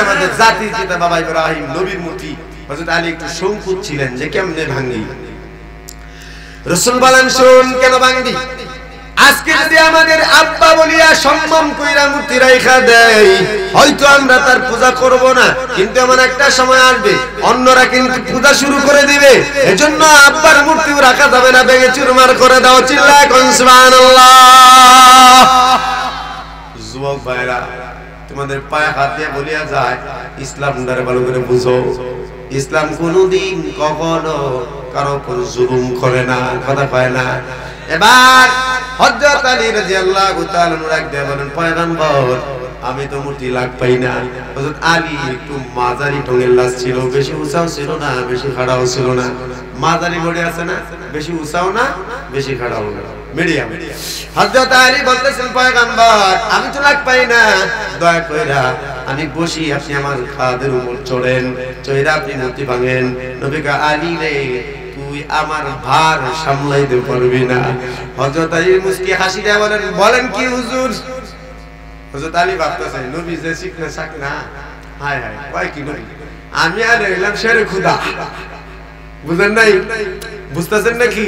Speaker 1: আমাদের জাতির পিতা বাবা ইব্রাহিম নবীর মূর্তি। হযরত আলী একটু সংকোচ ছিলেন যে কেমনে ভাঙ্গি। রাসূল বলেন, শুন কেন ভাঙ্গি? আজকে যদি আমাদের আব্বা বলিয়া সম্মান কইরা মূর্তি রাইখা দেয়, হয়তো আমরা তার পূজা করব না, কিন্তু এমন একটা সময় আসবে অন্যরা কিন্তু পূজা শুরু করে দিবে। এজন্য আব্বার মূর্তি রাখা যাবে না, ভেঙে চুরমার করে দাও। চিল্লায় কোন সুবহানাল্লাহ। যুবক ভাইরা, তোমাদের পায়ে হাত দিয়ে বলিয়া যায়, ইসলামটারে ভালো করে বুঝো। ইসলাম কোনদিন কখনো কারো উপর জুলুম করে না, কথা কয় না। এবার হযরত আলী রাদিয়াল্লাহু তাআলা রাখতে বলেন, পয়গম্বর আমি তো মূর্তি লাগ পাই না। হযরত আলী একটু মাঝারি ঢঙের লাশ ছিল, বেশি উঁচাও ছিল না, বেশি খাড়াও ছিল না। মাঝারি বডি আছে না, বেশি উঁচাও না, বেশি খাড়াও না, মিডিয়াম। হযরত আলী বলতেছেন, পয়গম্বর আমি তো লাগ পাই না, দয়া কইরা আমি বসি, আপনি আমার খাদের উপর চড়েন, চড়া আপনি মূর্তি ভাঙেন। নবী কয়, আলী রে তুই আমার ভার সামলাইতে পারবি না। হযরত আলী মুস্কি হাসি দিয়ে বলেন, বলেন কি হুজুর? হযরত আলী ভাবতেছেন, নবী যে শিখনা শাকনা, হায় হায় কয় কি নবী, আমি আর এলাম শেরে খুদা। বুঝেন নাই? বুঝতেছেন নাকি?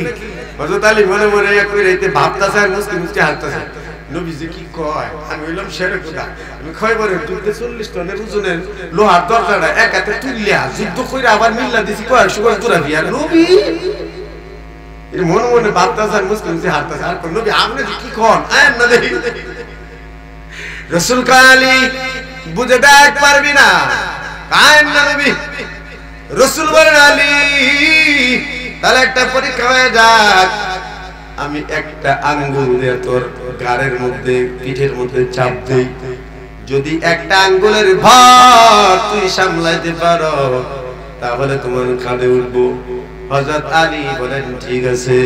Speaker 1: হযরত আলী মনে মনে কই রাইতে ভাবতেছেন, মুস্কি মুস্কি হাসতেছেন, নবী যে কি কয়, আমি হইলাম শেরে খুদা। আমি কয় বলে তুই 40 টনের ওজনের লোহার দরজাটা এক হাতে তুললিয়া যুদ্ধ কইরা আবার মিল্লা দিছি, কয় সুগর তুরাবি আর নবী এর মনে মনে ভাবতেছেন, মুস্কি মুস্কি হাসতেছেন। আর কোন নবী আপনি যে কি কোন আয়েন না দেখি। রাসূল কয়, আলী বুঝে দেখ পারবি না, আয়েন না নবী। রাসূল বলেন, আলী তাহলে একটা পরীক্ষা হয়ে যাক, আমি একটা আঙ্গুল দিয়ে তোর গাড়ের মধ্যে পিঠের মধ্যে চাপ দেই, যদি একটা আঙ্গুলের ভার তুই সামলাইতে পারো তাহলে তোমার কাঁধে উঠবো। হযরত আলী বলেন, ঠিক আছে।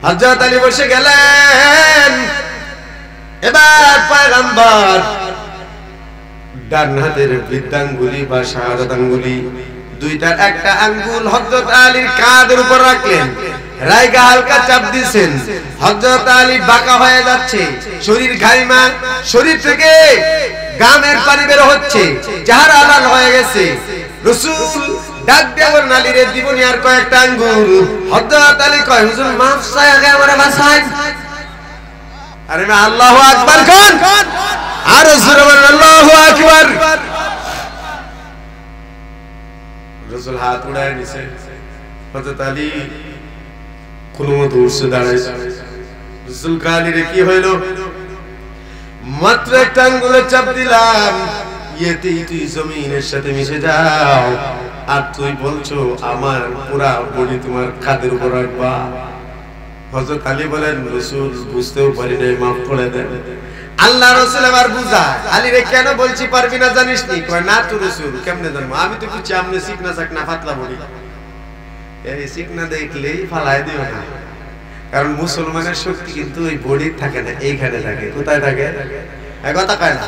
Speaker 1: হযরত আলী বসে গেলেন। এবার পয়গম্বর ডান হাতের বৃদ্ধাঙ্গুলি বা শাহাদাত আঙ্গুলি দুইটার একটা আঙ্গুল হযরত আলীর কাঁধের উপর রাখলেন, রাইগা হালকা চাপ দিয়েছেন। হযরত আলী বাঁকা হয়ে যাচ্ছে, শরীর ঘাইমা, শরীর থেকে গামের পানি বের হচ্ছে, চেহারা লাল হয়ে গেছে। রাসূল ডাক দিয়ে বলেন, আলী রে দিবনি আর কয়েকটা আঙ্গুল। হযরত আলী কয়, হুজুর মাফ চাই, আগে আমারে বাঁচান। আরে মা আল্লাহু আকবার কোন, আর জোরে বলেন আল্লাহু আকবার। রাসূল হাত উড়ায় নিছে। হযরত আলী কোনমতে উঠে দাঁড়াইছে। রাসূল কালিরে কি হইল? মাত্র একটা আঙ্গুলে চাপ দিলাম, এতেই তুই জমিনের সাথে মিশে যাও, আর তুই বলছো আমার পুরা বডি তোমার কাঁধের উপর রাখবা। হযরত আলী বলেন, রাসূল বুঝতেও পারি নাই, মাফ করে দেন। আল্লাহ রাসূল আবার বুঝায়, আলী রে কেন বলছি পারবি না জানিস নি? কয় না তো রাসূল, কেমনে জানবো? আমি তো কিছু আমনে শিখনা শাকনা পাতলা বডি, এই শিখনা দেখলেই ফালাই দিও না। কারণ মুসলমানের শক্তি কিন্তু ওই বডির থাকে না, এইখানে থাকে। কোথায় থাকে? কথা কয় না।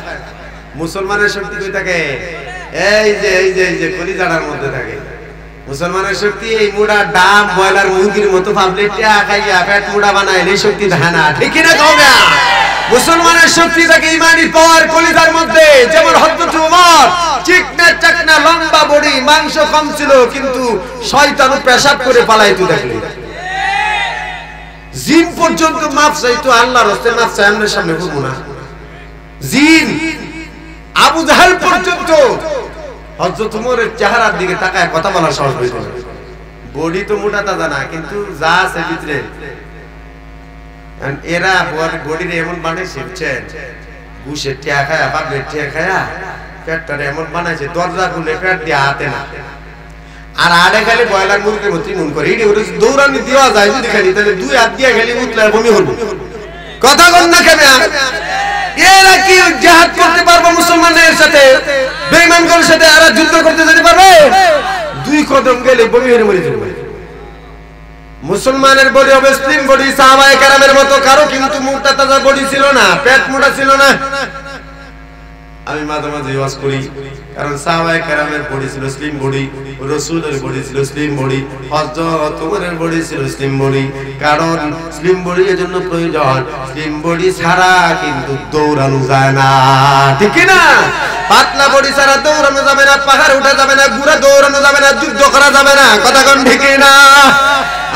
Speaker 1: মুসলমানের শক্তি কই থাকে? এই যে এই যে এই যে কলিজাটার মধ্যে থাকে। মুসলমানের শক্তি এই মুড়া ডাম বয়লার মুরগির মতো ভাবলে টিয়া খাইয়া পেট মুড়া বানায়, এই শক্তি থাকে না। ঠিক কি না কওগা? মুসলমানের শক্তি থাকে ইমানি পাওয়ার কলিজার মধ্যে। যেমন হযরত ওমর চিকনা চাকনা লম্বা বডি, মাংস কম ছিল, কিন্তু শয়তান পেশাব করে পালাইতো দেখলি। জিন পর্যন্ত মাফ চাইতো, আল্লাহর রাস্তায় মাফ চাই, আমাদের সামনে করবো না। জিন আবু জাহেল পর্যন্ত হযরত ওমরের চেহারার দিকে তাকায় কথা বলার সাহস পেত না। বডি তো মোটা তাজা না, কিন্তু যা আছে ভিতরে, এরা বডির এমন বানাইছে, বুঝছেন? ঘুষের টিয়া খায়া, বাবলের টিয়া খায়া পেটটারে এমন বানাইছে, দরজা খুলে পেট দিয়ে হাতে না। আর আড়ে খালি বয়লার মুরগির মতো মন করে, এটি ওটা দৌড়ানি দেওয়া যায় যদি খালি, তাহলে দুই হাত দিয়ে খালি উঠলে বমি হল। কথা বল না কেন? এরা কি জিহাদ করতে পারবো মুসলমানের সাথে? বেঈমানদের সাথে এরা যুদ্ধ করতে যেতে পারবে? দুই কদম গেলে বমি হয়ে মরে যাবে। মুসলমানের বডি হবে স্লিম বডি, সাহাবায়ে কেরামের মতো কারো কিন্তু মোটা তাজা বডি ছিল না, পেট মোটা ছিল না। আমি মাঝে মাঝে ওয়াজ করি, কারণ সাহাবায়ে কেরামের বডি ছিল স্লিম বডি, রাসূলের বডি ছিল স্লিম বডি, হযরত ওমরের বডি ছিল স্লিম বডি। কারণ স্লিম বডি এর জন্য প্রয়োজন, স্লিম বডি ছাড়া কিন্তু দৌড়ানো যায় না। ঠিক কি না? পাতলা বডি ছাড়া দৌড়ানো যাবে না, পাহাড় উঠা যাবে না, ঘোড়া দৌড়ানো যাবে না, যুদ্ধ করা যাবে না। কথা কোন ঠিক না?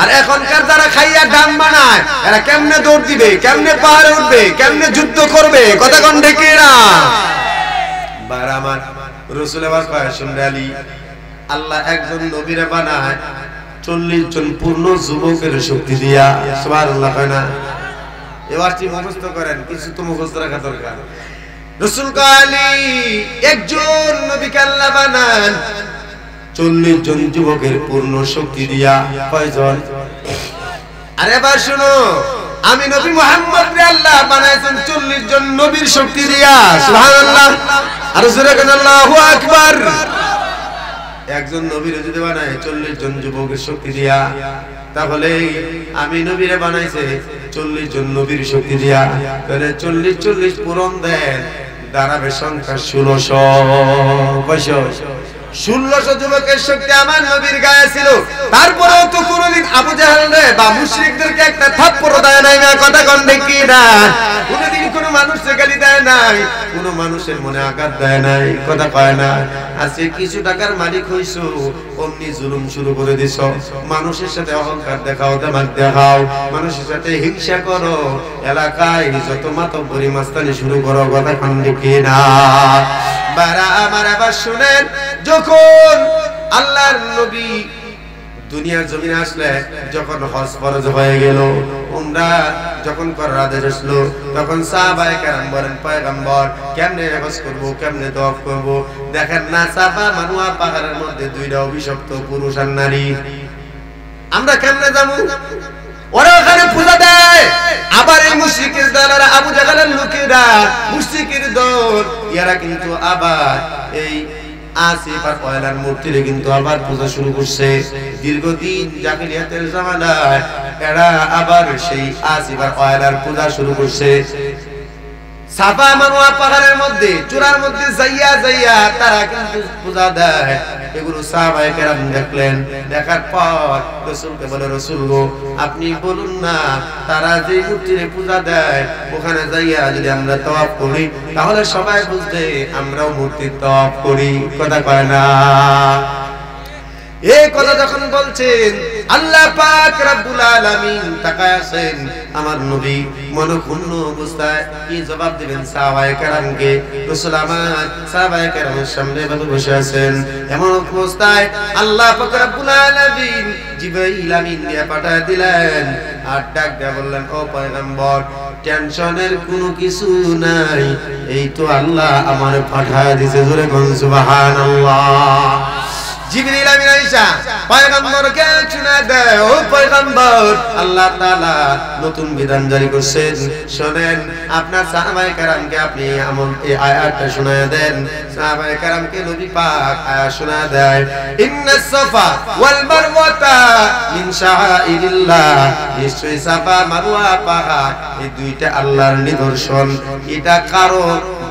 Speaker 1: আর এখনকার যারা খাইয়া ডাম বানায় এরা কেমনে দৌড় দিবে, কেমনে পাহাড়ে উঠবে, কেমনে যুদ্ধ করবে, কথা কোন ঠিক না? বার আমার রাসূল আবার কয় শুনরে আলী, আল্লাহ একজন নবীরে বানায় 40 জন পূর্ণ যুবকের শক্তি দিয়া। সুবহানাল্লাহ কয় না? এবার কি মুখস্থ করেন, কিছু তো মুখস্থ রাখা দরকার। রাসূল কয় আলী একজন নবীকে আল্লাহ বানান 40 জন যুবকের পূর্ণ শক্তি দিয়া। কয়জন? আরে এবার শুনো, আমি নবী মুহাম্মদ রে আল্লাহ বানাইছেন 40 জন নবীর শক্তি দিয়া। সুবহানাল্লাহ, আর জোরে কেন আল্লাহু আকবার। একজন নবীর যদি বানায় 40 জন যুবকের শক্তি দিয়া, তাহলে আমি নবীরে বানাইছে 40 জন নবীর শক্তি দিয়া। তাহলে 40 পূরণ দেন, দাঁড়াবে সংখ্যা 1600। 1600 যুবকের শক্তি আমার নবীর গায়ে ছিল। তারপরেও তো কোনদিন আবু জাহেল রে বা মুশরিকদেরকে একটা থাপ্পড় দেয় নাই না, কথা কোন ঠিক কি না? কোনদিন কোন মানুষকে গালি দেয় নাই, কোন মানুষের মনে আঘাত দেয় নাই, কথা কয় না। আজকে কিছু টাকার মালিক হইছো, অমনি জুলুম শুরু করে দিছো। মানুষের সাথে অহংকার দেখাও, দেমাগ দেখাও, মানুষের সাথে হিংসা করো, এলাকায় যত মাতব্বরি মাস্তানি শুরু করো, কথা কোন ঠিক কি না? বারা আমার আবার শুনেন, যখন আল্লাহর নবী দুনিয়ার জমিনে আসলে, যখন হজ ফরজ হয়ে গেল, উমরা যখন করার আদেশ আসলো, তখন সাহাবায়ে কেরাম বলেন পয়গম্বর কেমনে হজ করব, কেমনে তওয়াফ করব? দেখেন না, সাফা মারওয়া পাহাড়ের মধ্যে দুইটা অভিশপ্ত পুরুষ আর নারী, আমরা কেমনে যাবো? ওরা ওখানে পূজা দেয়। আবার এই মুশরিকের দলেরা, আবু জাহেলের লোকেরা, মুশরিকের দল, এরা কিন্তু আবার এই আসিফ আর পয়লার মূর্তিরে কিন্তু আবার পূজা শুরু করছে। দীর্ঘদিন জাহিলিয়াতের জামানায় এরা আবার সেই আসিফ আর পয়লার পূজা শুরু করছে। সাফা মারওয়া পাহাড়ের মধ্যে, চূড়ার মধ্যে যাইয়া যাইয়া তারা কিন্তু পূজা দেয়। এগুলো সাহাবায়ে কেরাম দেখলেন, দেখার পর রাসূলকে বলে, রাসূল গো আপনি বলুন না, তারা যে মূর্তিরে পূজা দেয় ওখানে যাইয়া যদি আমরা তওয়াফ করি, তাহলে সবাই বুঝবে আমরাও মূর্তির তওয়াফ করি, কথা কয় না? এই কথা যখন বলছেন, আল্লাহ পাক রব্বুল আলামিন তাকায় আছেন, আমার নবী মনক্ষুণ্ণ অবস্থায় কি জবাব দিবেন সাহাবায়ে কেরামকে? রাসূল আমার সাহাবায়ে কেরামের সামনে ভাবে বসে আছেন। এমন অবস্থায় আল্লাহ পাক রব্বুল আলামিন জিবরাইল আমিন দিয়ে পাঠিয়ে দিলেন, আর ডাক দিয়ে বললেন, ও পয়গম্বর টেনশনের কোনো কিছু নাই, এই তো আল্লাহ আমারে পাঠিয়ে দিয়েছে। জোরে বলুন সুবহানাল্লাহ। জিবরিল আমিন আয়েশা পয়গম্বরকে শোনায় দেয়, ও পয়গম্বর আল্লাহ তাআলা নতুন বিধান জারি করেছেন, শুনেন। আপনার সাহাবায়ে কেরামকে আপনি এমন এই আয়াতটা শোনায় দেন। সাহাবায়ে কেরামকে নবী পাক আয়াত শোনায় দেয়, ইন্নাস সাফা ওয়াল মারওয়াতা মিন শাআইরিল্লাহ, নিশ্চয়ই সাফা মারওয়া পাহাড় এই দুইটা আল্লাহর নিদর্শন। এটা কারো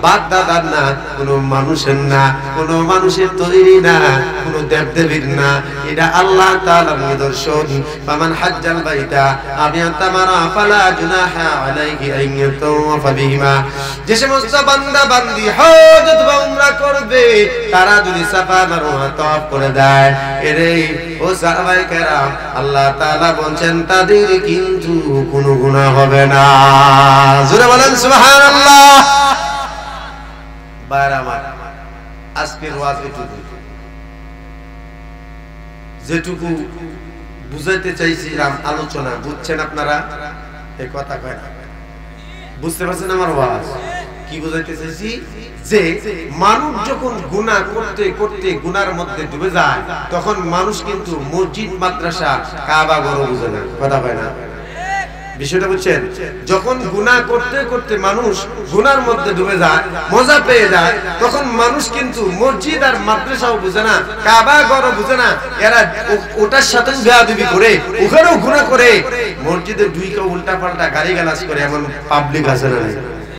Speaker 1: বাগদাদার না, কোনো মানুষের না, কোনো মানুষের তৈরি না, কোনো দেবদেবীর না, এটা আল্লাহ তাআলার নিদর্শন। ফামান হাজ্জাল বাইতা আও ইয়াতামারা ফালা জুনাহা আলাইহি আন ইয়াতাওয়াফা বিহিমা, যে সমস্ত বান্দা বান্দি হজ অথবা উমরা করবে তারা যদি সাফা মারওয়া তওয়াফ করে দেয়, এরে ও সাহাবায়ে কেরাম আল্লাহ তাআলা বলেন তাদের কিন্তু কোনো গুনাহ হবে না। জোরে বলেন সুবহানাল্লাহ। বারামার আজকের ওয়াজ এটুকু, যেটুকু বুঝাইতে চাইছিলাম আলোচনা, বুঝছেন আপনারা? এই কথা কয় না, বুঝতে পারছেন আমার ওয়াজ কি বুঝাইতে চাইছি? যে মানুষ যখন গুনাহ করতে করতে গুনার মধ্যে ডুবে যায়, তখন মানুষ কিন্তু মসজিদ মাদ্রাসা কাবা ঘর বুঝে না, কথা কয় না? বিষয়টা বুঝছেন? যখন গুনাহ করতে করতে মানুষ গুনার মধ্যে ডুবে যায়, মজা পেয়ে যায়, তখন মানুষ কিন্তু মসজিদ আর মাদ্রাসাও বুঝে না, কাবা ঘরও বুঝে না। এরা ওটার সাথে বেয়াদবি করে, ওখানেও গুনাহ করে, মসজিদে ঢুকে উল্টা পাল্টা গালিগালাজ করে, এমন পাবলিক আছে না?